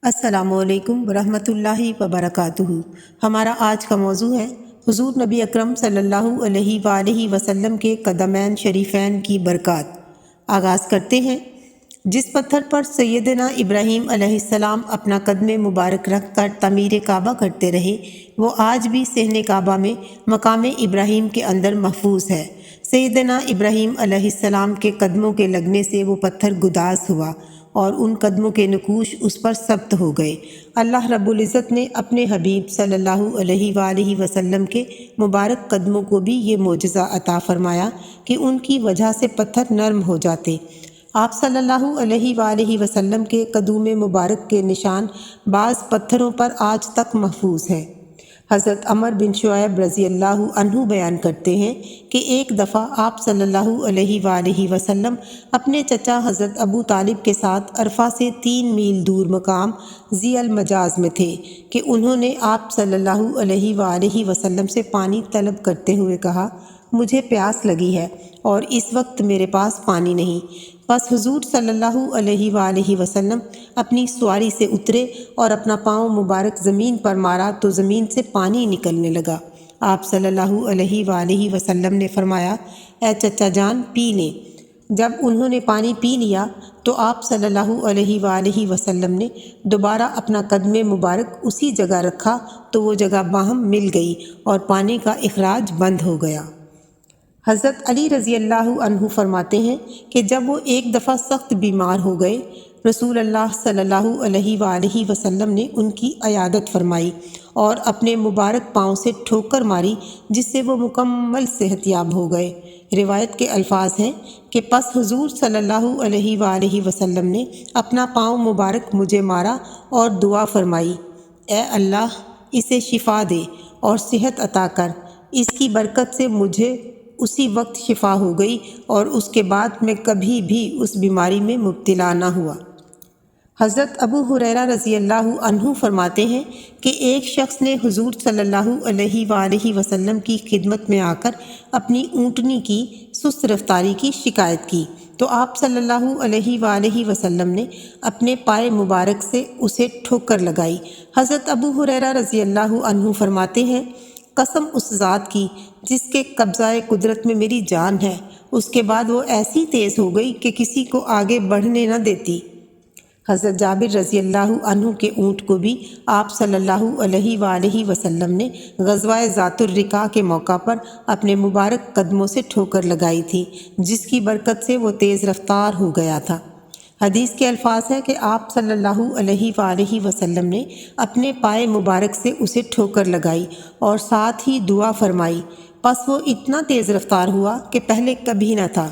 السلام علیکم ورحمۃ اللہ وبرکاتہ۔ ہمارا آج کا موضوع ہے حضور نبی اکرم صلی اللہ علیہ وآلہ وسلم کے قدمین شریفین کی برکات۔ آغاز کرتے ہیں۔ جس پتھر پر سیدنا ابراہیم علیہ السلام اپنا قدم مبارک رکھ کر تعمیر کعبہ کرتے رہے، وہ آج بھی صحن کعبہ میں مقام ابراہیم کے اندر محفوظ ہے۔ سیدنا ابراہیم علیہ السلام کے قدموں کے لگنے سے وہ پتھر گداز ہوا اور ان قدموں کے نقوش اس پر ثبت ہو گئے۔ اللہ رب العزت نے اپنے حبیب صلی اللہ علیہ وآلہ وسلم کے مبارک قدموں کو بھی یہ معجزہ عطا فرمایا کہ ان کی وجہ سے پتھر نرم ہو جاتے۔ آپ صلی اللہ علیہ وآلہ وسلم کے قدوم مبارک کے نشان بعض پتھروں پر آج تک محفوظ ہیں۔ حضرت عمر بن شعیب رضی اللہ عنہ بیان کرتے ہیں کہ ایک دفعہ آپ صلی اللہ علیہ وآلہ وسلم اپنے چچا حضرت ابو طالب کے ساتھ عرفہ سے 3 میل دور مقام ذی المجاز میں تھے کہ انہوں نے آپ صلی اللہ علیہ وآلہ وسلم سے پانی طلب کرتے ہوئے کہا، مجھے پیاس لگی ہے اور اس وقت میرے پاس پانی نہیں۔ بس حضور صلی اللہ علیہ وآلہ وسلم اپنی سواری سے اترے اور اپنا پاؤں مبارک زمین پر مارا تو زمین سے پانی نکلنے لگا۔ آپ صلی اللہ علیہ وآلہ وسلم نے فرمایا، اے چچا جان پی لیں۔ جب انہوں نے پانی پی لیا تو آپ صلی اللہ علیہ وآلہ وسلم نے دوبارہ اپنا قدم مبارک اسی جگہ رکھا تو وہ جگہ باہم مل گئی اور پانی کا اخراج بند ہو گیا۔ حضرت علی رضی اللہ عنہ فرماتے ہیں کہ جب وہ ایک دفعہ سخت بیمار ہو گئے، رسول اللہ صلی اللہ علیہ وآلہ وسلم نے ان کی عیادت فرمائی اور اپنے مبارک پاؤں سے ٹھوکر ماری جس سے وہ مکمل صحت یاب ہو گئے۔ روایت کے الفاظ ہیں کہ پس حضور صلی اللہ علیہ وآلہ وسلم نے اپنا پاؤں مبارک مجھے مارا اور دعا فرمائی، اے اللہ اسے شفا دے اور صحت عطا کر۔ اس کی برکت سے مجھے اسی وقت شفا ہو گئی اور اس کے بعد میں کبھی بھی اس بیماری میں مبتلا نہ ہوا۔ حضرت ابو ہریرہ رضی اللہ عنہ فرماتے ہیں کہ ایک شخص نے حضور صلی اللہ علیہ وآلہ وسلم کی خدمت میں آ کر اپنی اونٹنی کی سست رفتاری کی شکایت کی تو آپ صلی اللہ علیہ وآلہ وسلم نے اپنے پائے مبارک سے اسے ٹھوکر لگائی۔ حضرت ابو ہریرہ رضی اللہ عنہ فرماتے ہیں، قسم اس ذات کی جس کے قبضہ قدرت میں میری جان ہے، اس کے بعد وہ ایسی تیز ہو گئی کہ کسی کو آگے بڑھنے نہ دیتی۔ حضرت جابر رضی اللہ عنہ کے اونٹ کو بھی آپ صلی اللہ علیہ وآلہ وسلم نے غزوہ ذات الرقاع کے موقع پر اپنے مبارک قدموں سے ٹھوکر لگائی تھی جس کی برکت سے وہ تیز رفتار ہو گیا تھا۔ حدیث کے الفاظ ہیں کہ آپ صلی اللہ علیہ وآلہ وسلم نے اپنے پائے مبارک سے اسے ٹھوکر لگائی اور ساتھ ہی دعا فرمائی، پس وہ اتنا تیز رفتار ہوا کہ پہلے کبھی نہ تھا۔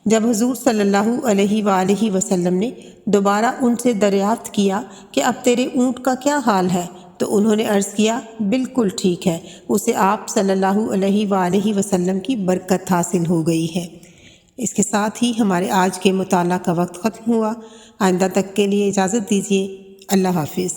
جب حضور صلی اللہ علیہ وآلہ وسلم نے دوبارہ ان سے دریافت کیا کہ اب تیرے اونٹ کا کیا حال ہے تو انہوں نے عرض کیا، بالکل ٹھیک ہے، اسے آپ صلی اللہ علیہ وآلہ وسلم کی برکت حاصل ہو گئی ہے۔ اس کے ساتھ ہی ہمارے آج کے مطالعہ کا وقت ختم ہوا۔ آئندہ تک کے لیے اجازت دیجیے۔ اللہ حافظ۔